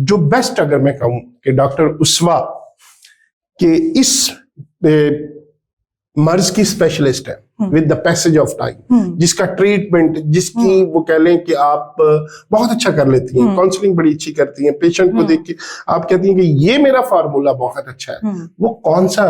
जो बेस्ट अगर मैं कहूं कि डॉक्टर उस्वा के इस मर्ज की स्पेशलिस्ट है with the passage of time, जिसका ट्रीटमेंट, जिसकी वो कह लें कि आप बहुत अच्छा कर लेती हैं, काउंसलिंग बड़ी अच्छी करती हैं, पेशेंट को देख के आप कहती हैं कि ये मेरा फार्मूला बहुत अच्छा है, वो कौन सा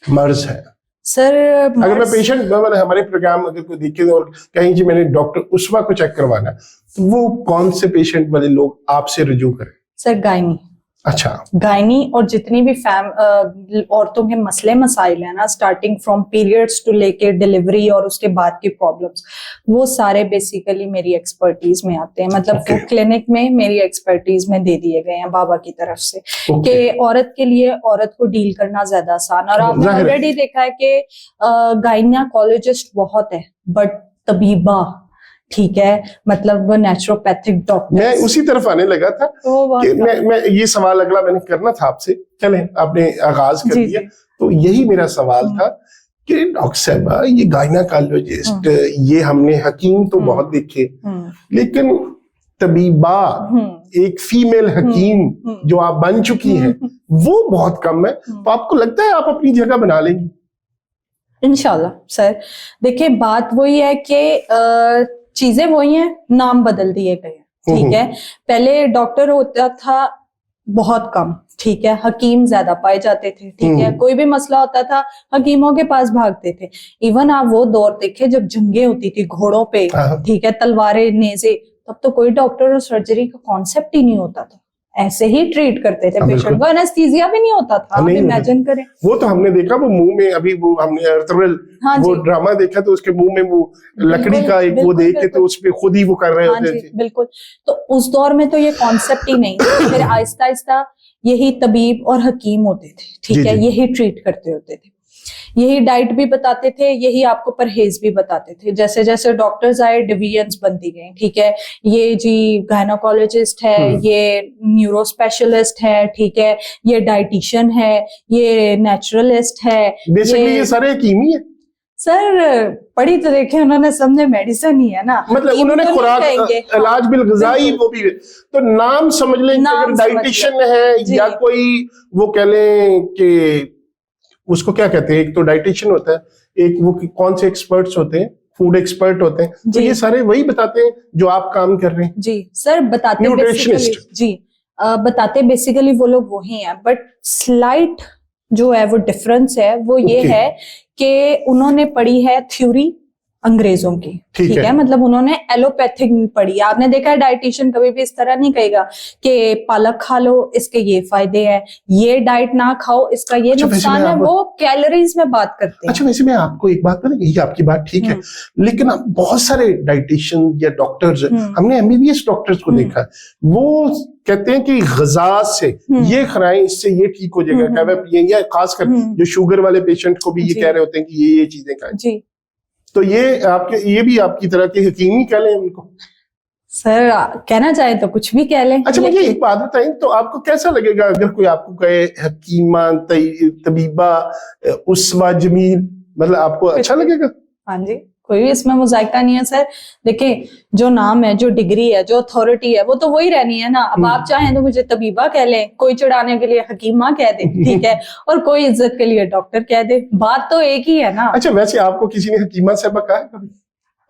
मर्ज है? सर अगर मैं पेशेंट हमारे प्रोग्राम अगर कोई देखे और कहीं जी मैंने डॉक्टर उस्वा को चेक करवाना, तो वो कौन से पेशेंट वाले लोग आपसे रुजू करें? Sir gynae. अच्छा, गायनी और जितनी भी औरतों के मसले मसाइल है ना, स्टार्टिंग फ्रॉम पीरियड्स टू लेके डिलीवरी और उसके बाद की प्रॉब्लम्स, वो सारे बेसिकली मेरी एक्सपर्टीज में आते हैं। मतलब वो क्लिनिक में मेरी एक्सपर्टीज में दे दिए गए हैं बाबा की तरफ से कि औरत के लिए औरत को डील करना ज्यादा आसान। और आपने ऑलरेडी देखा है कि गायनेकोलॉजिस्ट बहुत है, बट तबीबा, ठीक है, मतलब नेचुरोपैथिक डॉक्टर। मैं उसी तरफ आने लगा था कि मैं ये सवाल अगला मैंने करना था आपसे, चलें आपने आगाज कर दिया, तो यही मेरा सवाल था कि डॉक्टर साहब ये गायनेकोलॉजिस्ट, ये हमने हकीम तो बहुत देखे, लेकिन तबीबा एक फीमेल हकीम जो आप बन चुकी हैं वो बहुत कम है, तो आपको लगता है आप अपनी जगह बना लेंगी? इंशाल्लाह सर। देखिए बात वही है कि चीजें वही हैं, नाम बदल दिए गए हैं, ठीक है। पहले डॉक्टर होता था बहुत कम, ठीक है, हकीम ज्यादा पाए जाते थे, ठीक है, कोई भी मसला होता था हकीमों के पास भागते थे। इवन आप वो दौर देखे जब जंगें होती थी घोड़ों पे, ठीक है, तलवारें, नेज़े, तब तो कोई डॉक्टर और सर्जरी का कॉन्सेप्ट ही नहीं होता था, ऐसे ही ट्रीट करते थे पेशेंट को, एनेस्थीसिया भी नहीं होता था। आप इमेजिन करें, वो तो हमने देखा, वो मुंह में अभी वो हमने अर्तुगरुल वो ड्रामा देखा, तो उसके मुंह में वो लकड़ी का एक वो देख के तो उस पे खुद ही वो कर रहे होते थे। बिल्कुल, तो उस दौर में तो ये कॉन्सेप्ट ही नहीं था। फिर आहिस्ता आहिस्ता यही तबीब और हकीम होते थे, ठीक है, यही ट्रीट करते होते थे, यही डाइट भी बताते थे, यही आपको परहेज भी बताते थे। जैसे जैसे डॉक्टर्स आए डिवीजन्स बनती गई, ठीक है, ये जी गायनेकोलॉजिस्ट है, ये न्यूरो स्पेशलिस्ट है, ठीक है, ये डाइटिशियन है, ये नेचुरलिस्ट है, बेसिकली ये सारे हकीम ही है सर। पढ़ी तो देखे उन्होंने, सबने मेडिसिन ही है ना, मतलब उन्होंने खुराक, इलाज बिलग़िज़ाई वो भी, तो नाम समझ लें कि अगर डाइटिशियन है या कोई वो कह लें कि उसको क्या कहते हैं, एक तो डाइटिशियन होता है, एक वो कौन से एक्सपर्ट्स होते हैं, फूड एक्सपर्ट होते हैं, तो ये सारे वही बताते हैं जो आप काम कर रहे हैं। जी सर, बताते न्यूट्रिशनिस्ट, जी बताते बेसिकली वो लोग वही हैं, बट स्लाइट जो है वो डिफरेंस है, वो ये है कि उन्होंने पढ़ी है थ्योरी अंग्रेजों की, ठीक है, मतलब उन्होंने एलोपैथिक पढ़ी। आपने देखा है डाइटिशियन कभी भी इस तरह नहीं कहेगा कि पालक खा लो इसके ये फायदे हैं, ये डाइट ना खाओ इसका ये नुकसान है, वो कैलोरीज में बात करते हैं। अच्छा, वैसे मैं आपको एक बात बताऊं, ये आपकी बात ठीक है, लेकिन बहुत सारे डाइटिशियन या डॉक्टर्स, हमने एमबीबीएस डॉक्टर्स को देखा, वो कहते हैं कि ग़िज़ा से ये खाएं, इससे ये ठीक हो जाएगा, या खासकर जो शुगर वाले पेशेंट को भी ये कह रहे होते हैं कि ये चीजें खाएं। जी, तो ये भी आपकी तरह के हकीम ही कह लें उनको? सर कहना चाहे तो कुछ भी कह लें। अच्छा, मुझे एक बात बताएं, तो आपको कैसा लगेगा अगर कोई आपको कहे हकीमा, तबीबा, उस्वा जमील, मतलब आपको अच्छा लगेगा? हाँ जी, कोई भी इसमें मुज़ायका नहीं है सर। देखिए जो नाम है, जो डिग्री है, जो अथॉरिटी है, वो तो वही रहनी है ना। अब आप चाहें तो मुझे तबीबा कह लें, कोई चढ़ाने के लिए हकीमा कह दे, ठीक है, और कोई इज्जत के लिए डॉक्टर कह दे, बात तो एक ही है ना। अच्छा, वैसे आपको किसी ने हकीमा साहबा कहा है कभी?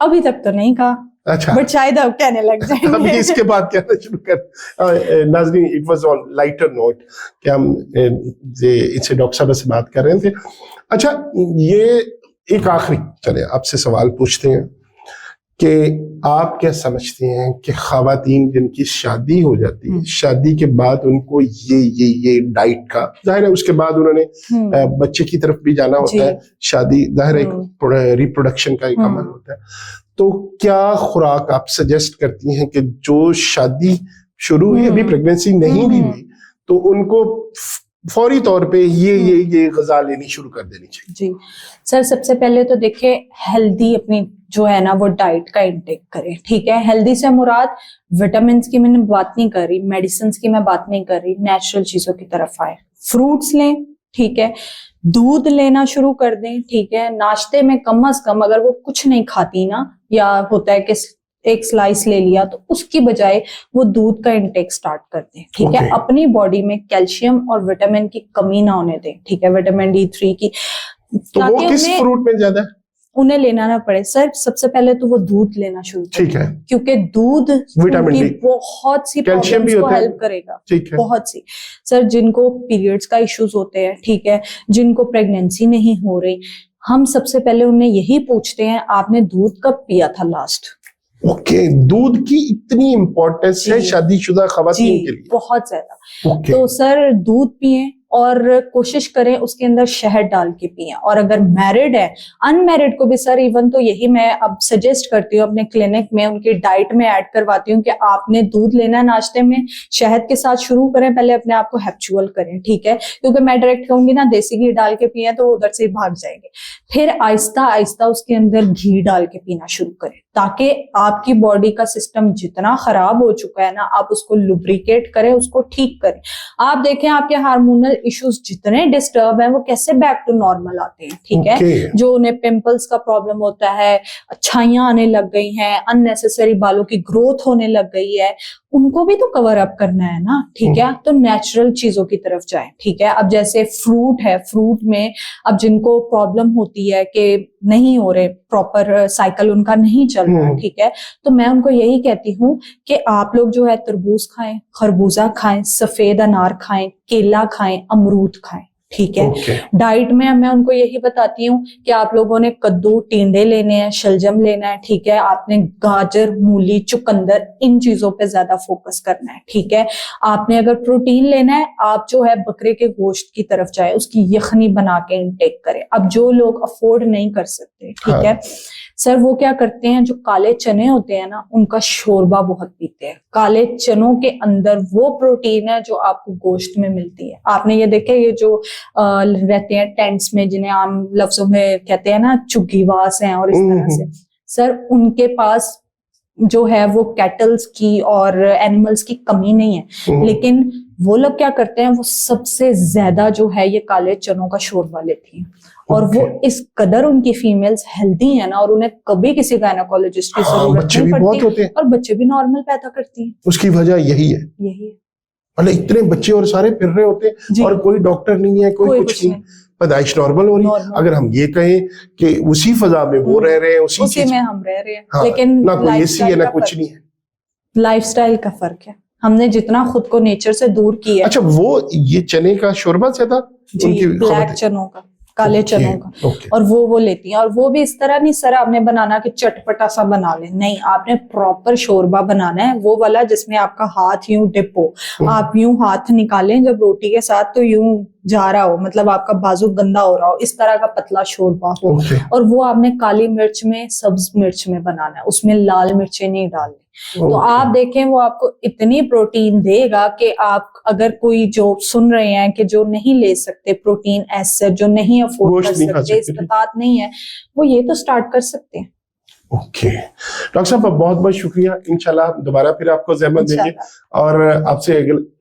अभी तक तो नहीं कहा। अच्छा, बट शायद अब कहने लग जाएंगे। अभी इसके बाद कहना शुरू कर। नाज़रीन, it was on lighter note कि हम इनसे डॉक्टर साहब से बात कर रहे थे। अच्छा, ये एक आखिरी चले आपसे सवाल पूछते हैं कि आप क्या समझते हैं कि ख़वातीन जिनकी शादी हो जाती है, शादी के बाद उनको ये डाइट का, जाहिर है उसके बाद उन्होंने बच्चे की तरफ भी जाना होता है, शादी जाहिर है एक रिप्रोडक्शन का एक अमल होता है, तो क्या खुराक आप सजेस्ट करती हैं कि जो शादी शुरू हुई, अभी प्रेगनेंसी नहीं भी हुई, तो उनको फौरी तौर पे ये ग़िज़ा लेनी शुरू कर देनी चाहिए? जी सर, सबसे पहले तो देखिए हेल्दी अपनी जो है ना वो डाइट का इंटेक करें, ठीक है। हेल्दी से मुराद विटामिन की मैंने बात नहीं कर रही, मेडिसिन की मैं बात नहीं कर रही, नेचुरल चीजों की तरफ आए। फ्रूट्स लें, ठीक है, दूध लेना शुरू कर दें, ठीक है। नाश्ते में कम से कम अगर वो कुछ नहीं खाती ना, या होता है कि एक स्लाइस ले लिया, तो उसकी बजाय वो दूध का इंटेक स्टार्ट कर दें, ठीक है। Okay. अपनी बॉडी में कैल्शियम और विटामिन की कमी ना होने दें, ठीक है, विटामिन D3 की, तो वो ताकि किस फ्रूट में ज्यादा है? उन्हें लेना ना पड़े। सर सबसे पहले तो वो दूध लेना शुरू करें, ठीक है, क्योंकि दूध विटामिन उनकी डी, बहुत सी कैल्शियम भी प्रॉब्लम्स को होता है। हेल्प करेगा, ठीक है, बहुत सी। सर जिनको पीरियड्स का इश्यूज होते हैं, ठीक है, जिनको प्रेगनेंसी नहीं हो रही, हम सबसे पहले उन्हें यही पूछते हैं, आपने दूध कब पिया था लास्ट? ओके, दूध की इतनी इम्पोर्टेंस है शादीशुदा खवातीन के लिए? बहुत ज्यादा। ओके, तो सर दूध पिए और कोशिश करें उसके अंदर शहद डाल के पिए। और अगर मैरिड है, अनमैरिड को भी सर इवन तो यही मैं अब सजेस्ट करती हूँ अपने क्लिनिक में, उनकी डाइट में ऐड करवाती हूँ कि आपने दूध लेना नाश्ते में, शहद के साथ शुरू करें, पहले अपने आप को हैबिचुअल करें, ठीक है, क्योंकि मैं डायरेक्ट कहूंगी ना देसी घी डाल के पिए तो उधर से भाग जाएंगे। फिर आहिस्ता आहिस्ता उसके अंदर घी डाल के पीना शुरू करें, ताकि आपकी बॉडी का सिस्टम जितना खराब हो चुका है ना, आप उसको लुब्रिकेट करें, उसको ठीक करें। आप देखें आपके हार्मोनल इश्यूज जितने डिस्टर्ब हैं वो कैसे बैक टू नॉर्मल आते हैं, ठीक है। जो उन्हें पिंपल्स का प्रॉब्लम होता है, छाइयां आने लग गई हैं, अननेसेसरी बालों की ग्रोथ होने लग गई है, उनको भी तो कवर अप करना है ना, ठीक है। तो नेचुरल चीजों की तरफ जाएं, ठीक है। अब जैसे फ्रूट है, फ्रूट में अब जिनको प्रॉब्लम होती है कि नहीं हो रहे प्रॉपर साइकिल उनका नहीं चल रहा, ठीक है, तो मैं उनको यही कहती हूँ कि आप लोग जो है तरबूज खाएं, खरबूजा खाएं, सफेद अनार खाएं, केला खाएं, अमरूद खाएं, ठीक है। डाइट में मैं उनको यही बताती हूँ कि आप लोगों ने कद्दू, टिंडे लेने हैं, शलजम लेना है, ठीक है, आपने गाजर, मूली, चुकंदर, इन चीजों पे ज्यादा फोकस करना है, ठीक है। आपने अगर प्रोटीन लेना है, आप जो है बकरे के गोश्त की तरफ जाए, उसकी यखनी बना के इंटेक करें। अब जो लोग अफोर्ड नहीं कर सकते, ठीक है, सर वो क्या करते हैं, जो काले चने होते हैं ना, उनका शोरबा बहुत पीते हैं। काले चनों के अंदर वो प्रोटीन है जो आपको गोश्त में मिलती है। आपने ये देखे, ये जो रहते हैं टेंट्स में, जिन्हें आम लफ्जों में कहते हैं ना चुग्गीवास हैं और इस तरह से, सर उनके पास जो है वो कैटल्स की और एनिमल्स की कमी नहीं है, लेकिन वो लोग क्या करते हैं, वो सबसे ज्यादा जो है ये काले चनों का शोरबा लेती हैं। और वो इस कदर उनकी फीमेल्स हेल्दी है ना, और उन्हें कभी किसी गायनेकोलॉजिस्ट की जरूरत नहीं पड़ती, और बच्चे भी नॉर्मल पैदा करती हैं। उसकी वजह यही है, मतलब इतने बच्चे और सारे फिर रहे होते हैं और कोई डॉक्टर नहीं है, कोई कुछ नहीं, पैदाइश नॉर्मल हो रही है। अगर हम ये कहें कि उसी फजा में वो रह रहे हैं, उसी में हम रह रहे हैं, लेकिन ना कोई एसी है ना कुछ नहीं है, लाइफस्टाइल का फर्क है। हमने जितना खुद को नेचर से दूर किया। अच्छा, वो ये चने का शोरबा से था, ब्लैक चनों का, काले चनों का, और वो लेती हैं। और वो भी इस तरह नहीं सर आपने बनाना कि चटपटा सा बना ले, नहीं, आपने प्रॉपर शोरबा बनाना है, वो वाला जिसमें आपका हाथ यूं डिप हो, आप यूं हाथ निकालें जब रोटी के साथ तो यूं जा रहा हो, मतलब आपका बाजू गंदा हो रहा हो, इस तरह का पतला शोरबा हो। और वो आपने काली मिर्च में, सब्ज मिर्च में बनाना है, उसमें लाल मिर्चें नहीं डालनी। तो आप देखें वो आपको इतनी प्रोटीन देगा कि आप, अगर कोई जो सुन रहे हैं कि जो नहीं ले सकते प्रोटीन ऐसे, जो नहीं अफोर्ड कर सकते, इस्तात नहीं है, वो ये तो स्टार्ट कर सकते हैं। ओके डॉक्टर साहब, बहुत बहुत शुक्रिया। इंशाल्लाह दोबारा फिर आपको ज़हमत देंगे और आपसे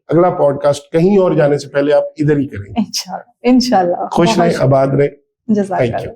अगला पॉडकास्ट कहीं और जाने से पहले आप इधर ही करेंगे। इंशाल्लाह। खुश रहे, आबाद रहे। जज़ाकल्लाह।